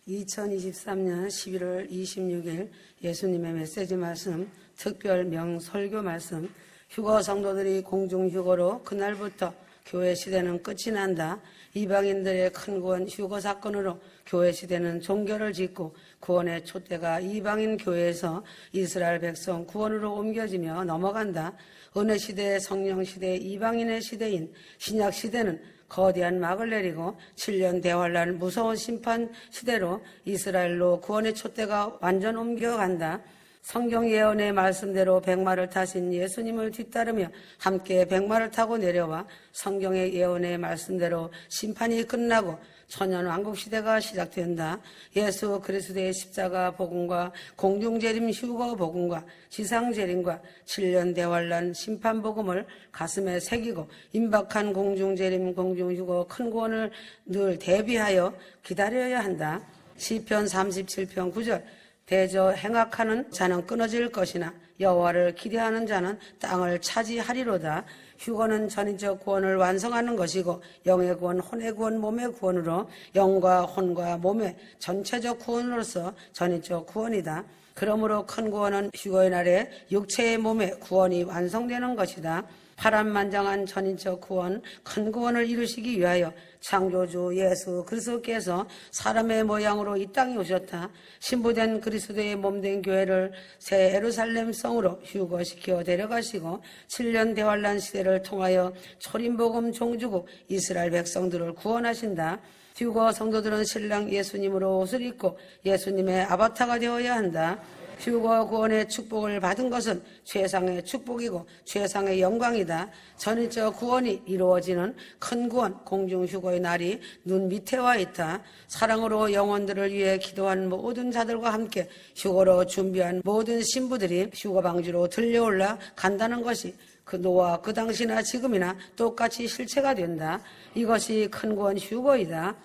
2023년 11월 26일 예수님의 메시지 말씀, 특별 명설교 말씀, 휴거 성도들이 공중휴거로 그날부터 교회 시대는 끝이 난다. 이방인들의 큰 구원 휴거 사건으로 교회 시대는 종결을 짓고 구원의 촛대가 이방인 교회에서 이스라엘 백성 구원으로 옮겨지며 넘어간다. 은혜 시대, 성령 시대, 이방인의 시대인 신약 시대는 거대한 막을 내리고 7년 대환란 무서운 심판 시대로 이스라엘로 구원의 촛대가 완전 옮겨간다. 성경 예언의 말씀대로 백마를 타신 예수님을 뒤따르며 함께 백마를 타고 내려와 성경의 예언의 말씀대로 심판이 끝나고 천년왕국 시대가 시작된다. 예수 그리스도의 십자가 복음과 공중재림 휴거 복음과 지상재림과 7년 대환란 심판 복음을 가슴에 새기고 임박한 공중재림 공중휴거 큰 구원을 늘 대비하여 기다려야 한다. 시편 37편 9절 대저 행악하는 자는 끊어질 것이나 여호와를 기대하는 자는 땅을 차지하리로다. 휴거는 전인적 구원을 완성하는 것이고 영의 구원, 혼의 구원, 몸의 구원으로 영과 혼과 몸의 전체적 구원으로서 전인적 구원이다. 그러므로 큰 구원은 휴거의 날에 육체의 몸의 구원이 완성되는 것이다. 파란만장한 전인적 구원, 큰 구원을 이루시기 위하여 창조주 예수 그리스도께서 사람의 모양으로 이 땅에 오셨다. 신부된 그리스도의 몸된 교회를 새 예루살렘 성으로 휴거시켜 데려가시고 7년 대환란 시대를 통하여 초림복음 종주국 이스라엘 백성들을 구원하신다. 휴거 성도들은 신랑 예수님으로 옷을 입고 예수님의 아바타가 되어야 한다. 휴거 구원의 축복을 받은 것은 최상의 축복이고 최상의 영광이다. 전인적 구원이 이루어지는 큰 구원 공중휴거의 날이 눈 밑에 와 있다. 사랑으로 영혼들을 위해 기도한 모든 자들과 함께 휴거로 준비한 모든 신부들이 휴거 방주로 들려올라 간다는 것이 그 노아 그 당시나 지금이나 똑같이 실체가 된다. 이것이 큰 구원 휴거이다.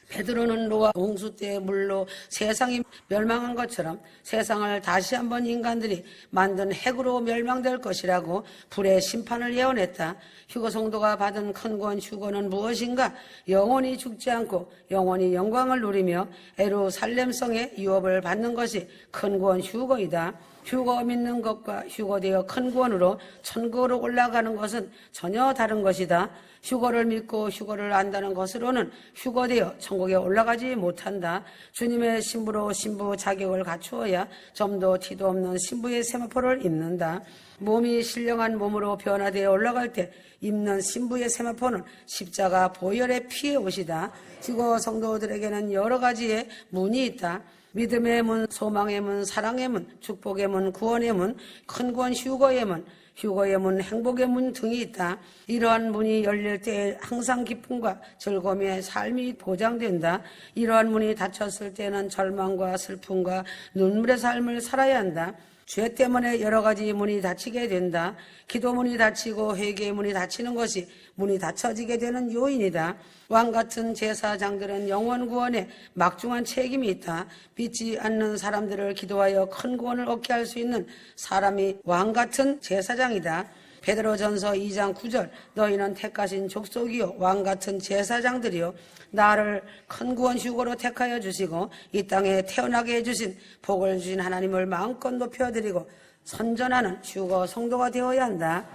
베드로는 노아 홍수 때의 물로 세상이 멸망한 것처럼 세상을 다시 한번 인간들이 만든 핵으로 멸망될 것이라고 불의 심판을 예언했다. 휴거 성도가 받은 큰 구원 휴거는 무엇인가? 영원히 죽지 않고 영원히 영광을 누리며 예루살렘성의 유업을 받는 것이 큰 구원 휴거이다. 휴거 믿는 것과 휴거되어 큰 구원으로 천국으로 올라가는 것은 전혀 다른 것이다. 휴거를 믿고 휴거를 안다는 것으로는 휴거되어 천국에 올라가지 못한다. 주님의 신부로 신부 자격을 갖추어야 점도 티도 없는 신부의 세마포를 입는다. 몸이 신령한 몸으로 변화되어 올라갈 때 입는 신부의 세마포는 십자가 보혈의 피의 옷이다. 휴거 성도들에게는 여러 가지의 문이 있다. 믿음의 문, 소망의 문, 사랑의 문, 축복의 문, 구원의 문, 큰 구원 휴거의 문, 휴거의 문, 행복의 문 등이 있다. 이러한 문이 열릴 때 항상 기쁨과 즐거움의 삶이 보장된다. 이러한 문이 닫혔을 때는 절망과 슬픔과 눈물의 삶을 살아야 한다. 죄 때문에 여러 가지 문이 닫히게 된다. 기도 문이 닫히고 회개의 문이 닫히는 것이 문이 닫혀지게 되는 요인이다. 왕 같은 제사장들은 영원 구원에 막중한 책임이 있다. 믿지 않는 사람들을 기도하여 큰 구원을 얻게 할 수 있는 사람이 왕 같은 제사장이다. 베드로전서 2장 9절 너희는 택하신 족속이요 왕 같은 제사장들이요 나를 큰 구원 휴거로 택하여 주시고 이 땅에 태어나게 해주신 복을 주신 하나님을 마음껏 높여드리고 선전하는 휴거 성도가 되어야 한다.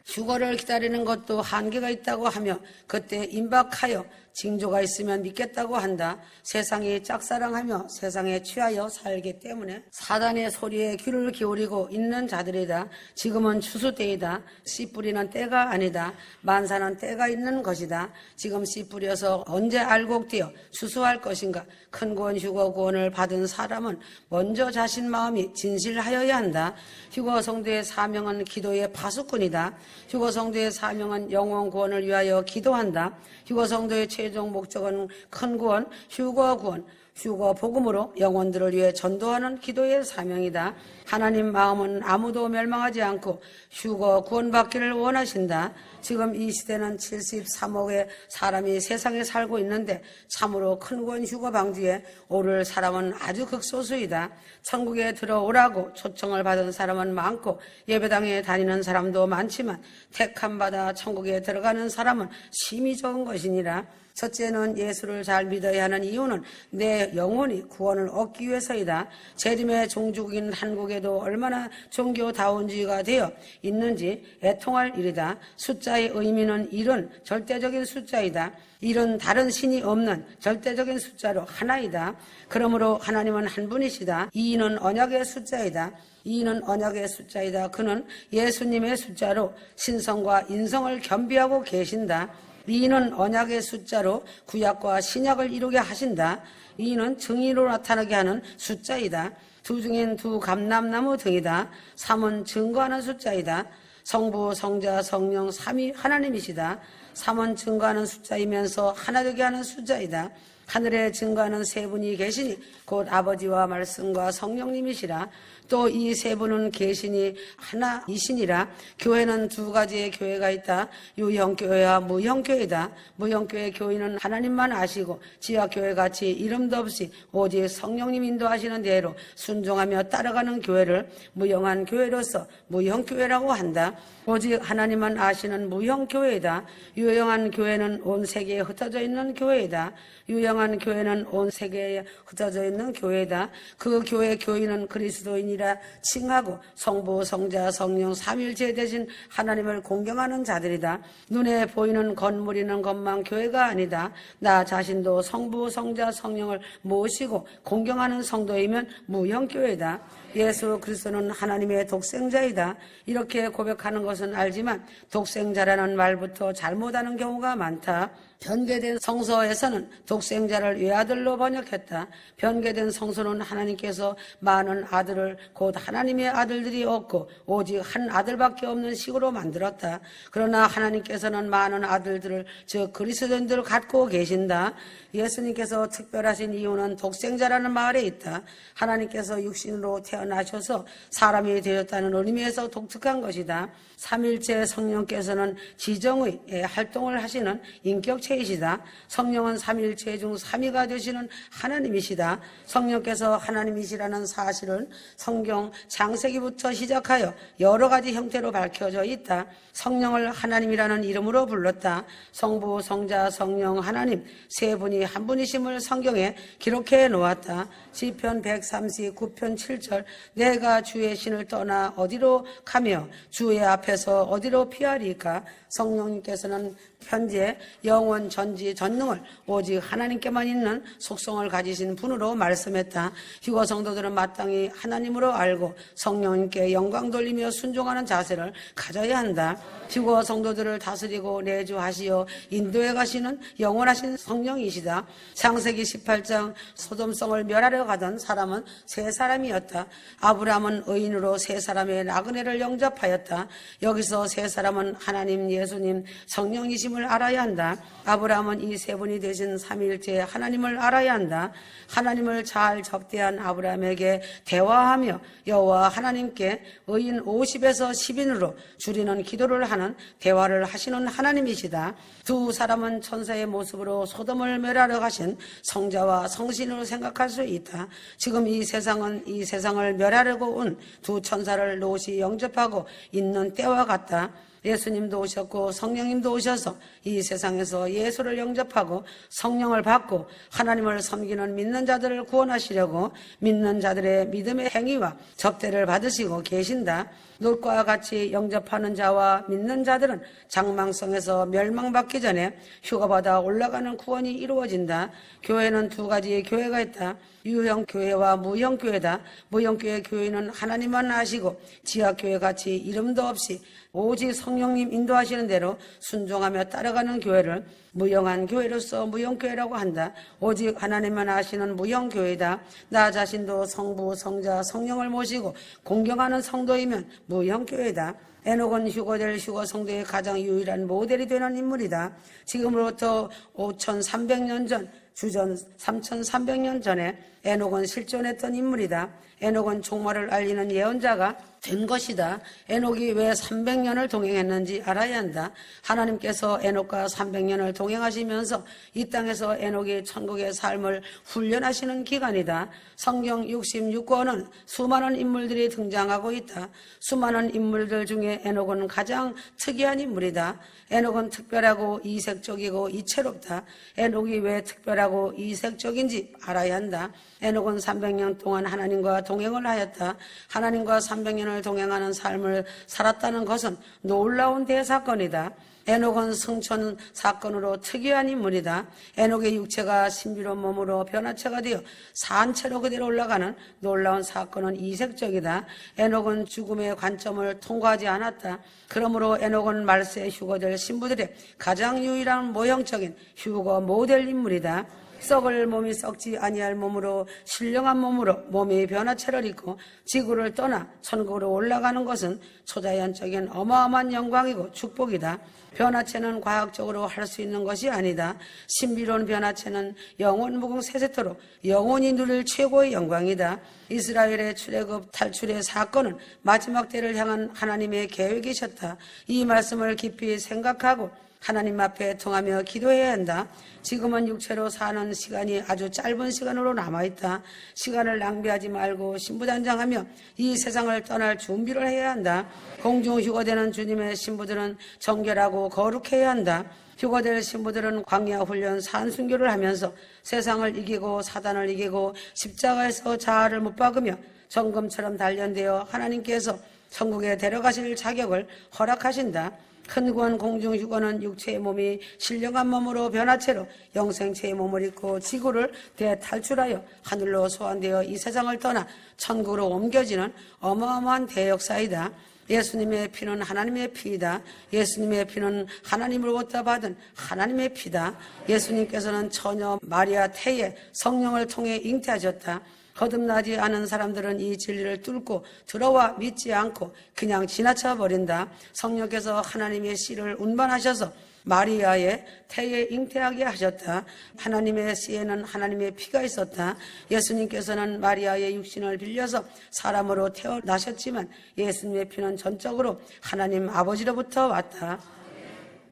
휴거를 기다리는 것도 한계가 있다고 하며 그때 임박하여 징조가 있으면 믿겠다고 한다. 세상이 짝사랑하며 세상에 취하여 살기 때문에 사단의 소리에 귀를 기울이고 있는 자들이다. 지금은 추수 때이다. 씨 뿌리는 때가 아니다. 만사는 때가 있는 것이다. 지금 씨 뿌려서 언제 알곡되어 추수할 것인가. 큰 구원 휴거 구원을 받은 사람은 먼저 자신 마음이 진실하여야 한다. 휴거 성도의 사명은 기도의 파수꾼이다. 휴거 성도의 사명은 영원 구원을 위하여 기도한다. 휴거 성도의 최종 목적은 큰 구원, 휴거 구원, 휴거 복음으로 영혼들을 위해 전도하는 기도의 사명이다. 하나님 마음은 아무도 멸망하지 않고 휴거 구원받기를 원하신다. 지금 이 시대는 73억의 사람이 세상에 살고 있는데 참으로 큰 구원 휴거 방주에 오를 사람은 아주 극소수이다. 천국에 들어오라고 초청을 받은 사람은 많고 예배당에 다니는 사람도 많지만 택함받아 천국에 들어가는 사람은 심히 적은 것이니라. 첫째는 예수를 잘 믿어야 하는 이유는 내 영혼이 구원을 얻기 위해서이다. 재림의 종주국인 한국에도 얼마나 종교다원주의가 되어 있는지 애통할 일이다. 숫자의 의미는 1은 절대적인 숫자이다. 1은 다른 신이 없는 절대적인 숫자로 하나이다. 그러므로 하나님은 한 분이시다. 2는 언약의 숫자이다. 2는 언약의 숫자이다. 그는 예수님의 숫자로 신성과 인성을 겸비하고 계신다. 2는 언약의 숫자로 구약과 신약을 이루게 하신다. 2는 증인으로 나타나게 하는 숫자이다. 두 중엔 두 감람나무 등이다. 3은 증거하는 숫자이다. 성부, 성자, 성령, 삼위 하나님이시다. 3은 증거하는 숫자이면서 하나 되게 하는 숫자이다. 하늘에 증거하는 세 분이 계시니 곧 아버지와 말씀과 성령님이시라. 또 이 세 분은 계시니 하나이시니라. 교회는 두 가지의 교회가 있다. 유형교회와 무형교회다. 무형교회 교인은 하나님만 아시고 지하교회같이 이름도 없이 오직 성령님 인도하시는 대로 순종하며 따라가는 교회를 무형한 교회로서 무형교회라고 한다. 오직 하나님만 아시는 무형교회이다. 유형한 교회는 온 세계에 흩어져 있는 교회이다. 유형한 교회는 온 세계에 흩어져 있는 교회다. 그 교회 교인은 그리스도인이라 칭하고 성부, 성자, 성령 삼위일체 되신 하나님을 공경하는 자들이다. 눈에 보이는 건물이는 것만 교회가 아니다. 나 자신도 성부, 성자, 성령을 모시고 공경하는 성도이면 무형교회다. 예수 그리스도는 하나님의 독생자이다. 이렇게 고백하는 것은 알지만 독생자라는 말부터 잘못하는 경우가 많다. 변개된 성서에서는 독생자를 외아들로 번역했다. 변개된 성서는 하나님께서 많은 아들을 곧 하나님의 아들들이 없고 오직 한 아들밖에 없는 식으로 만들었다. 그러나 하나님께서는 많은 아들들을 즉 그리스도인들을 갖고 계신다. 예수님께서 특별하신 이유는 독생자라는 말에 있다. 하나님께서 육신으로 태어나셔서 사람이 되었다는 의미에서 독특한 것이다. 삼일체 성령께서는 지정의 활동을 하시는 인격체이시다. 성령은 삼일체 중 삼위가 되시는 하나님이시다. 성령께서 하나님이시라는 사실은 성경 창세기부터 시작하여 여러 가지 형태로 밝혀져 있다. 성령을 하나님이라는 이름으로 불렀다. 성부, 성자, 성령, 하나님 세 분이 한 분이심을 성경에 기록해 놓았다. 시편 139편 7절 내가 주의 신을 떠나 어디로 가며 주의 앞에서 어디로 피하리까. 성령님께서는 현재 영원 전지 전능을 오직 하나님께만 있는 속성을 가지신 분으로 말씀했다. 휴거 성도들은 마땅히 하나님으로 알고 성령님께 영광 돌리며 순종하는 자세를 가져야 한다. 휴거 성도들을 다스리고 내주하시어 인도해 가시는 영원하신 성령이시다. 창세기 18장 소돔성을 멸하려 가던 사람은 세 사람이었다. 아브라함은 의인으로 세 사람의 나그네를 영접하였다. 여기서 세 사람은 하나님, 예수님, 성령이심을 알아야 한다. 아브라함은 이 세 분이 되신 삼위일체 하나님을 알아야 한다. 하나님을 잘 접대한 아브라함에게 대화하며 여호와 하나님께 의인 50에서 10인으로 줄이는 기도를 하는 대화를 하시는 하나님이시다. 두 사람은 천사의 모습으로 소돔을 멸하러 가신 성자와 성신으로 생각할 수 있다. 지금 이 세상은 이 세상을 멸하려고 온 두 천사를 롯이 영접하고 있는 때와 같다. 예수님도 오셨고 성령님도 오셔서 이 세상에서 예수를 영접하고 성령을 받고 하나님을 섬기는 믿는 자들을 구원하시려고 믿는 자들의 믿음의 행위와 접대를 받으시고 계신다. 롯과 같이 영접하는 자와 믿는 자들은 장망성에서 멸망받기 전에 휴가받아 올라가는 구원이 이루어진다. 교회는 두 가지의 교회가 있다. 유형 교회와 무형 교회다. 무형 교회 교회는 하나님만 아시고 지하교회 같이 이름도 없이 오직 성령님 인도하시는 대로 순종하며 따라가는 교회를 무형한 교회로서 무형교회라고 한다. 오직 하나님만 아시는 무형교회다. 나 자신도 성부, 성자, 성령을 모시고 공경하는 성도이면 무형교회다. 에녹은 휴거될 휴거 성도의 가장 유일한 모델이 되는 인물이다. 지금으로부터 5300년 전, 주전 3300년 전에 에녹은 실존했던 인물이다. 에녹은 종말을 알리는 예언자가 된 것이다. 에녹이 왜 300년을 동행했는지 알아야 한다. 하나님께서 에녹과 300년을 동행하시면서 이 땅에서 에녹이 천국의 삶을 훈련하시는 기간이다. 성경 66권은 수많은 인물들이 등장하고 있다. 수많은 인물들 중에 중에 에녹은 가장 특이한 인물이다. 에녹은 특별하고 이색적이고 이채롭다. 에녹이 왜 특별하고 이색적인지 알아야 한다. 에녹은 300년 동안 하나님과 동행을 하였다. 하나님과 300년을 동행하는 삶을 살았다는 것은 놀라운 대사건이다. 에녹은 승천 사건으로 특이한 인물이다. 에녹의 육체가 신비로운 몸으로 변화체가 되어 산채로 그대로 올라가는 놀라운 사건은 이색적이다. 에녹은 죽음의 관점을 통과하지 않았다. 그러므로 에녹은 말세 휴거될 신부들의 가장 유일한 모형적인 휴거 모델 인물이다. 썩을 몸이 썩지 아니할 몸으로 신령한 몸으로 몸의 변화체를 입고 지구를 떠나 천국으로 올라가는 것은 초자연적인 어마어마한 영광이고 축복이다. 변화체는 과학적으로 할 수 있는 것이 아니다. 신비로운 변화체는 영원 무궁 세세토록 영원히 누릴 최고의 영광이다. 이스라엘의 출애굽 탈출의 사건은 마지막 때를 향한 하나님의 계획이셨다. 이 말씀을 깊이 생각하고 하나님 앞에 통하며 기도해야 한다. 지금은 육체로 사는 시간이 아주 짧은 시간으로 남아있다. 시간을 낭비하지 말고 신부단장하며 이 세상을 떠날 준비를 해야 한다. 공중 휴거되는 주님의 신부들은 정결하고 거룩해야 한다. 휴거될 신부들은 광야 훈련 산순교를 하면서 세상을 이기고 사단을 이기고 십자가에서 자아를 못 박으며 정금처럼 단련되어 하나님께서 천국에 데려가실 자격을 허락하신다. 큰 구원 공중 휴거는 육체의 몸이 신령한 몸으로 변화체로 영생체의 몸을 입고 지구를 대탈출하여 하늘로 소환되어 이 세상을 떠나 천국으로 옮겨지는 어마어마한 대역사이다. 예수님의 피는 하나님의 피이다. 예수님의 피는 하나님으로부터 받은 하나님의 피다. 예수님께서는 처녀 마리아 태의 성령을 통해 잉태하셨다. 거듭나지 않은 사람들은 이 진리를 뚫고 들어와 믿지 않고 그냥 지나쳐 버린다. 성령께서 하나님의 씨를 운반하셔서 마리아의 태에 잉태하게 하셨다. 하나님의 씨에는 하나님의 피가 있었다. 예수님께서는 마리아의 육신을 빌려서 사람으로 태어나셨지만 예수님의 피는 전적으로 하나님 아버지로부터 왔다.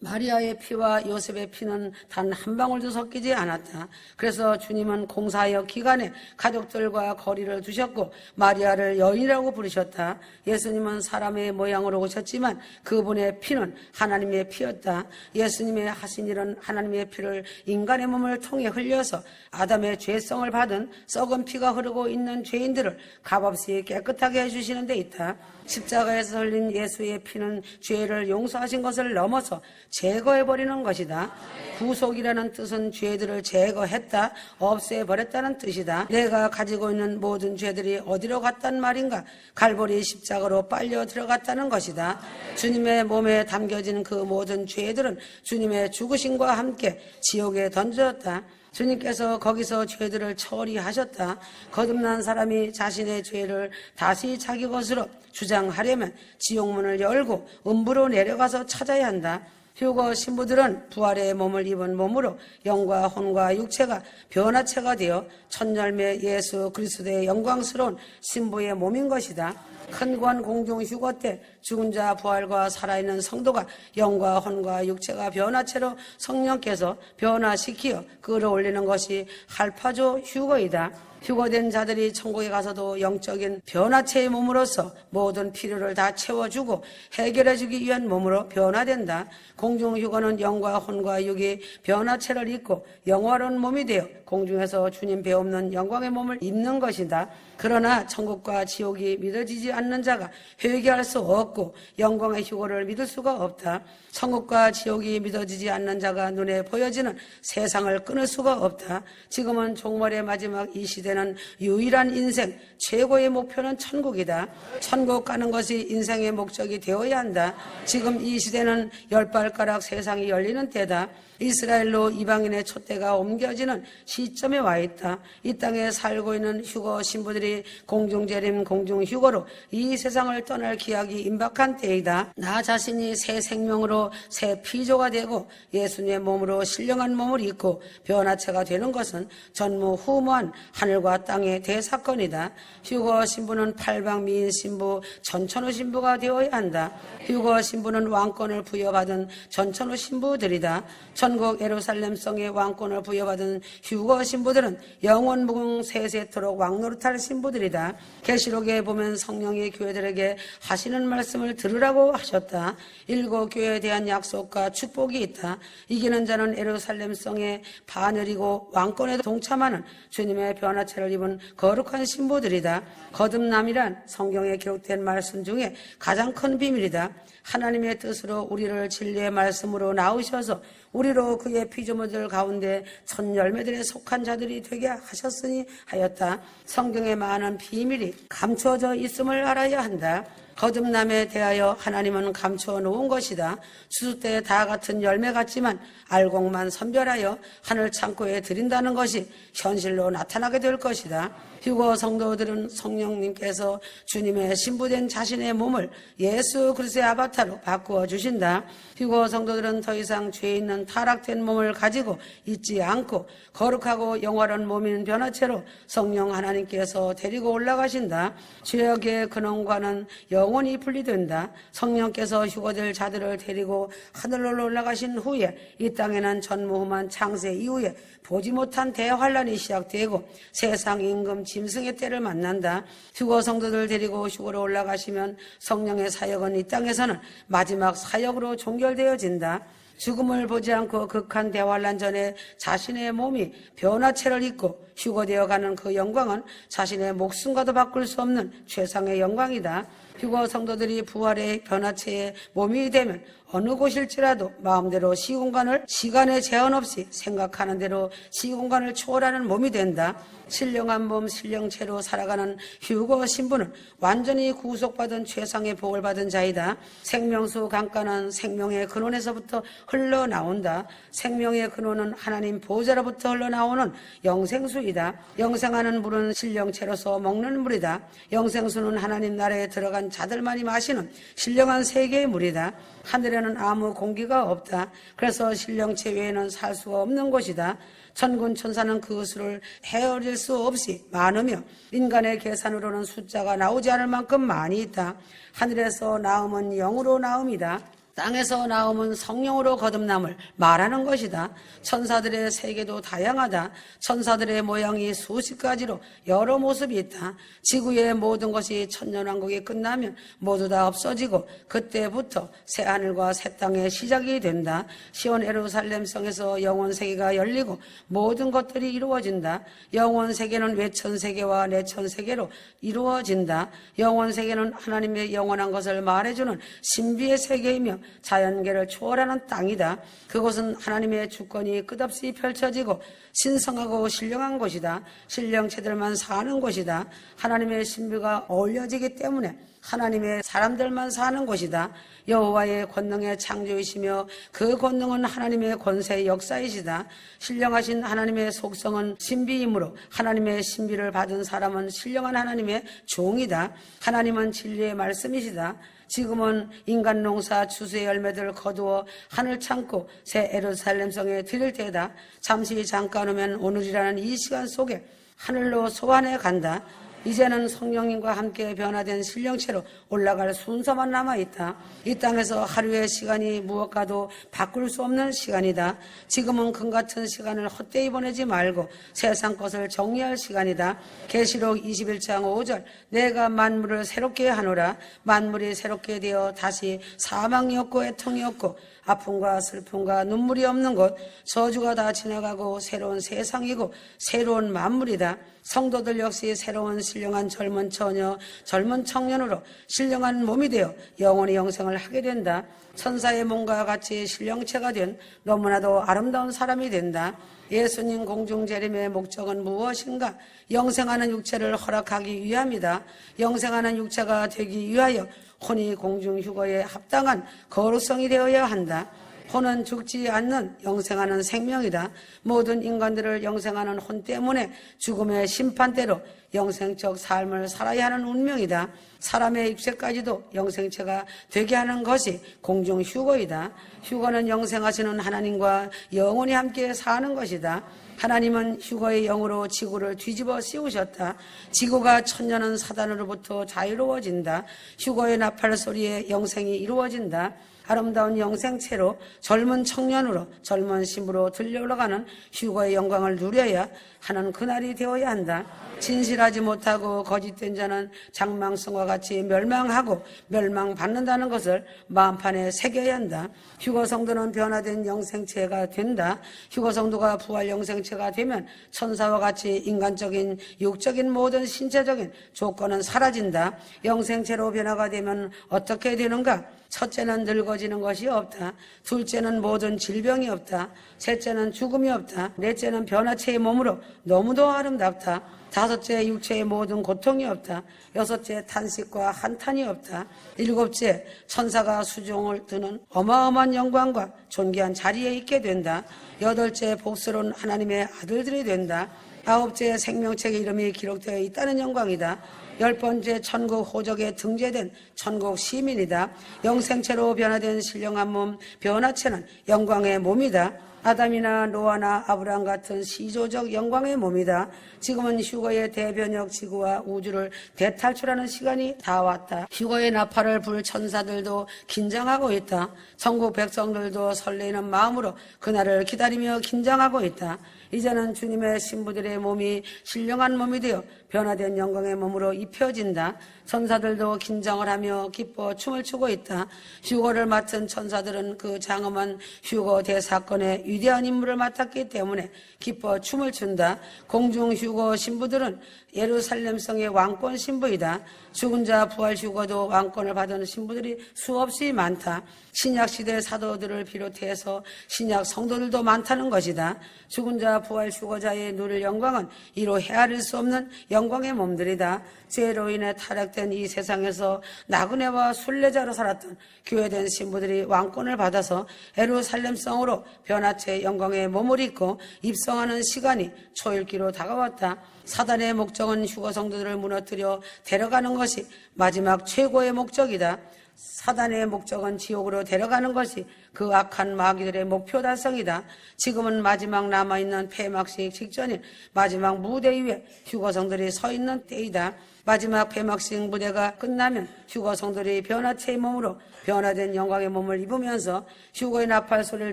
마리아의 피와 요셉의 피는 단 한 방울도 섞이지 않았다. 그래서 주님은 공사하여 기간에 가족들과 거리를 두셨고 마리아를 여인이라고 부르셨다. 예수님은 사람의 모양으로 오셨지만 그분의 피는 하나님의 피였다. 예수님의 하신 일은 하나님의 피를 인간의 몸을 통해 흘려서 아담의 죄성을 받은 썩은 피가 흐르고 있는 죄인들을 값없이 깨끗하게 해주시는 데 있다. 십자가에서 흘린 예수의 피는 죄를 용서하신 것을 넘어서 제거해버리는 것이다. 구속이라는 뜻은 죄들을 제거했다, 없애버렸다는 뜻이다. 내가 가지고 있는 모든 죄들이 어디로 갔단 말인가? 갈보리 십자가로 빨려 들어갔다는 것이다. 주님의 몸에 담겨진 그 모든 죄들은 주님의 죽으심과 함께 지옥에 던져졌다. 주님께서 거기서 죄들을 처리하셨다. 거듭난 사람이 자신의 죄를 다시 자기 것으로 주장하려면 지옥문을 열고 음부로 내려가서 찾아야 한다. 휴거 신부들은 부활의 몸을 입은 몸으로 영과 혼과 육체가 변화체가 되어 첫열매 예수 그리스도의 영광스러운 신부의 몸인 것이다. 큰 구원 공중 휴거 때 죽은 자 부활과 살아있는 성도가 영과 혼과 육체가 변화체로 성령께서 변화시키어 끌어올리는 것이 할파조 휴거이다. 휴거된 자들이 천국에 가서도 영적인 변화체의 몸으로서 모든 필요를 다 채워주고 해결해주기 위한 몸으로 변화된다. 공중 휴거는 영과 혼과 육이 변화체를 입고 영화로운 몸이 되어 공중에서 주님 배없는 영광의 몸을 입는 것이다. 그러나 천국과 지옥이 믿어지지 않는 자가 회개할 수 없고 영광의 휴거를 믿을 수가 없다. 천국과 지옥이 믿어지지 않는 자가 눈에 보여지는 세상을 끊을 수가 없다. 지금은 종말의 마지막 이 시대는 유일한 인생 최고의 목표는 천국이다. 천국 가는 것이 인생의 목적이 되어야 한다. 지금 이 시대는 10발가락 세상이 열리는 때다. 이스라엘로 이방인의 촛대가 옮겨지는 시점에 와 있다. 이 땅에 살고 있는 휴거 신부들이 공중재림 공중휴거로 이 세상을 떠날 기약이 임박한 때이다. 나 자신이 새 생명으로 새 피조가 되고 예수님의 몸으로 신령한 몸을 입고 변화체가 되는 것은 전무후무한 하늘과 땅의 대사건이다. 휴거 신부는 팔방미인 신부, 전천후 신부가 되어야 한다. 휴거 신부는 왕권을 부여받은 전천후 신부들이다. 천국 예루살렘성의 왕권을 부여받은 휴거 신부들은 영원 무궁 세세토록 왕노릇할 신부들이다. 계시록에 보면 성령이 교회들에게 하시는 말씀을 들으라고 하셨다. 일곱 교회에 대한 약속과 축복이 있다. 이기는 자는 예루살렘성의 반열이고 왕권에 동참하는 주님의 변화체를 입은 거룩한 신부들이다. 거듭남이란 성경에 기록된 말씀 중에 가장 큰 비밀이다. 하나님의 뜻으로 우리를 진리의 말씀으로 낳으셔서 우리로 그의 피조물들 가운데 첫 열매들에 속한 자들이 되게 하셨으니 하였다. 성경에 많은 비밀이 감추어져 있음을 알아야 한다. 거듭남에 대하여 하나님은 감추어 놓은 것이다. 추수 때 다 같은 열매 같지만 알곡만 선별하여 하늘 창고에 드린다는 것이 현실로 나타나게 될 것이다. 휴거 성도들은 성령님께서 주님의 신부된 자신의 몸을 예수 그리스도의 아바타로 바꾸어 주신다. 휴거 성도들은 더 이상 죄 있는 타락된 몸을 가지고 있지 않고 거룩하고 영원한 몸인 변화체로 성령 하나님께서 데리고 올라가신다. 죄악의 근원과는 영원히 분리된다. 성령께서 휴거될 자들을 데리고 하늘로 올라가신 후에 이 땅에는 전무후무한 창세 이후에 보지 못한 대환란이 시작되고 세상 임금 짐승의 때를 만난다. 휴거 성도들 데리고 휴거로 올라가시면 성령의 사역은 이 땅에서는 마지막 사역으로 종결되어진다. 죽음을 보지 않고 극한 대환란 전에 자신의 몸이 변화체를 입고 휴거되어 가는 그 영광은 자신의 목숨과도 바꿀 수 없는 최상의 영광이다. 휴거 성도들이 부활의 변화체의 몸이 되면 어느 곳일지라도 마음대로 시공간을 시간의 제한 없이 생각하는 대로 시공간을 초월하는 몸이 된다. 신령한 몸, 신령체로 살아가는 휴거 신부는 완전히 구속받은 최상의 복을 받은 자이다. 생명수 강가는 생명의 근원에서부터 흘러나온다. 생명의 근원은 하나님 보호자로부터 흘러나오는 영생수이다. 영생하는 물은 신령체로서 먹는 물이다. 영생수는 하나님 나라에 들어간 자들만이 마시는 신령한 세계의 물이다. 하늘에는 아무 공기가 없다. 그래서 신령체 외에는 살 수가 없는 곳이다. 천군 천사는 그 수를 헤아릴 수 없이 많으며 인간의 계산으로는 숫자가 나오지 않을 만큼 많이 있다. 하늘에서 나음은 영으로 나음이다. 땅에서 나오면 성령으로 거듭남을 말하는 것이다. 천사들의 세계도 다양하다. 천사들의 모양이 수십 가지로 여러 모습이 있다. 지구의 모든 것이 천년왕국이 끝나면 모두 다 없어지고 그때부터 새 하늘과 새 땅의 시작이 된다. 시온 예루살렘 성에서 영원 세계가 열리고 모든 것들이 이루어진다. 영원 세계는 외천 세계와 내천 세계로 이루어진다. 영원 세계는 하나님의 영원한 것을 말해주는 신비의 세계이며 자연계를 초월하는 땅이다. 그곳은 하나님의 주권이 끝없이 펼쳐지고 신성하고 신령한 곳이다. 신령체들만 사는 곳이다. 하나님의 신비가 어울려지기 때문에 하나님의 사람들만 사는 곳이다. 여호와의 권능의 창조이시며 그 권능은 하나님의 권세의 역사이시다. 신령하신 하나님의 속성은 신비이므로 하나님의 신비를 받은 사람은 신령한 하나님의 종이다. 하나님은 진리의 말씀이시다. 지금은 인간 농사 추수의 열매들을 거두어 하늘 창고 새 예루살렘성에 드릴 때다. 잠시 잠깐 오면 오늘이라는 이 시간 속에 하늘로 소환해 간다. 이제는 성령님과 함께 변화된 신령체로 올라갈 순서만 남아있다. 이 땅에서 하루의 시간이 무엇과도 바꿀 수 없는 시간이다. 지금은 금같은 시간을 헛되이 보내지 말고 세상 것을 정리할 시간이다. 계시록 21장 5절 내가 만물을 새롭게 하노라. 만물이 새롭게 되어 다시 사망이 없고 애통이 없고 아픔과 슬픔과 눈물이 없는 곳, 저주가 다 지나가고 새로운 세상이고 새로운 만물이다. 성도들 역시 새로운 신령한 젊은 처녀, 젊은 청년으로 신령한 몸이 되어 영원히 영생을 하게 된다. 천사의 몸과 같이 신령체가 된 너무나도 아름다운 사람이 된다. 예수님 공중재림의 목적은 무엇인가? 영생하는 육체를 허락하기 위함이다. 영생하는 육체가 되기 위하여 혼이 공중휴거에 합당한 거룩성이 되어야 한다. 혼은 죽지 않는 영생하는 생명이다. 모든 인간들을 영생하는 혼 때문에 죽음의 심판대로 영생적 삶을 살아야 하는 운명이다. 사람의 입세까지도 영생체가 되게 하는 것이 공중휴거이다. 휴거는 영생하시는 하나님과 영원히 함께 사는 것이다. 하나님은 휴거의 영으로 지구를 뒤집어 씌우셨다. 지구가 천년은 사단으로부터 자유로워진다. 휴거의 나팔 소리에 영생이 이루어진다. 아름다운 영생체로 젊은 청년으로 젊은 신부로 들려 올라가는 휴거의 영광을 누려야 하는 그날이 되어야 한다. 진실하지 못하고 거짓된 자는 장망성과 같이 멸망하고 멸망받는다는 것을 마음판에 새겨야 한다. 휴거 성도는 변화된 영생체가 된다. 휴거 성도가 부활 영생체가 되면 천사와 같이 인간적인 육적인 모든 신체적인 조건은 사라진다. 영생체로 변화가 되면 어떻게 되는가? 첫째는 늙어지는 것이 없다. 둘째는 모든 질병이 없다. 셋째는 죽음이 없다. 넷째는 변화체의 몸으로 너무도 아름답다. 다섯째, 육체의 모든 고통이 없다. 여섯째, 탄식과 한탄이 없다. 일곱째, 천사가 수종을 드는 어마어마한 영광과 존귀한 자리에 있게 된다. 여덟째, 복스러운 하나님의 아들들이 된다. 아홉째, 생명책의 이름이 기록되어 있다는 영광이다. 열 번째, 천국 호적에 등재된 천국 시민이다. 영생체로 변화된 신령한 몸, 변화체는 영광의 몸이다. 아담이나 노아나 아브라함 같은 시조적 영광의 몸이다. 지금은 휴거의 대변역 지구와 우주를 대탈출하는 시간이 다 왔다. 휴거의 나팔을 불 천사들도 긴장하고 있다. 천국 백성들도 설레이는 마음으로 그날을 기다리며 긴장하고 있다. 이제는 주님의 신부들의 몸이 신령한 몸이 되어 변화된 영광의 몸으로 입혀진다. 천사들도 긴장을 하며 기뻐 춤을 추고 있다. 휴거를 맡은 천사들은 그 장엄한 휴거 대사건의 위대한 임무를 맡았기 때문에 기뻐 춤을 춘다. 공중 휴거 신부들은 예루살렘 성의 왕권 신부이다. 죽은 자 부활 휴거도 왕권을 받은 신부들이 수없이 많다. 신약 시대 사도들을 비롯해서 신약 성도들도 많다는 것이다. 죽은 자 부활 휴거자의 누릴 영광은 이로 헤아릴 수 없는 영광의 몸들이다. 죄로 인해 타락된 이 세상에서 나그네와 순례자로 살았던 교회된 신부들이 왕권을 받아서 예루살렘 성으로 변화체 영광의 몸을 입고 입성하는 시간이 초읽기로 다가왔다. 사단의 목적은 휴거 성도들을 무너뜨려 데려가는 것이 마지막 최고의 목적이다. 사단의 목적은 지옥으로 데려가는 것이 그 악한 마귀들의 목표 달성이다. 지금은 마지막 남아있는 폐막식 직전인 마지막 무대 위에 휴거성들이 서 있는 때이다. 마지막 폐막식 무대가 끝나면 휴거성들이 변화체의 몸으로 변화된 영광의 몸을 입으면서 휴거의 나팔 소리를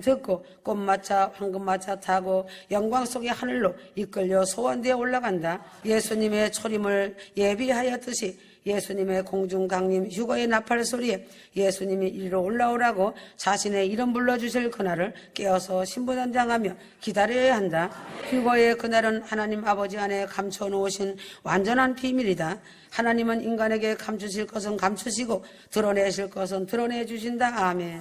듣고 꽃마차, 황금마차 타고 영광 속의 하늘로 이끌려 소환되어 올라간다. 예수님의 초림을 예비하였듯이 예수님의 공중 강림 휴거의 나팔 소리에 예수님이 이리로 올라오라고 자신의 이름 불러주실 그날을 깨어서 신부단장하며 기다려야 한다. 휴거의 그날은 하나님 아버지 안에 감춰놓으신 완전한 비밀이다. 하나님은 인간에게 감추실 것은 감추시고 드러내실 것은 드러내주신다. 아멘.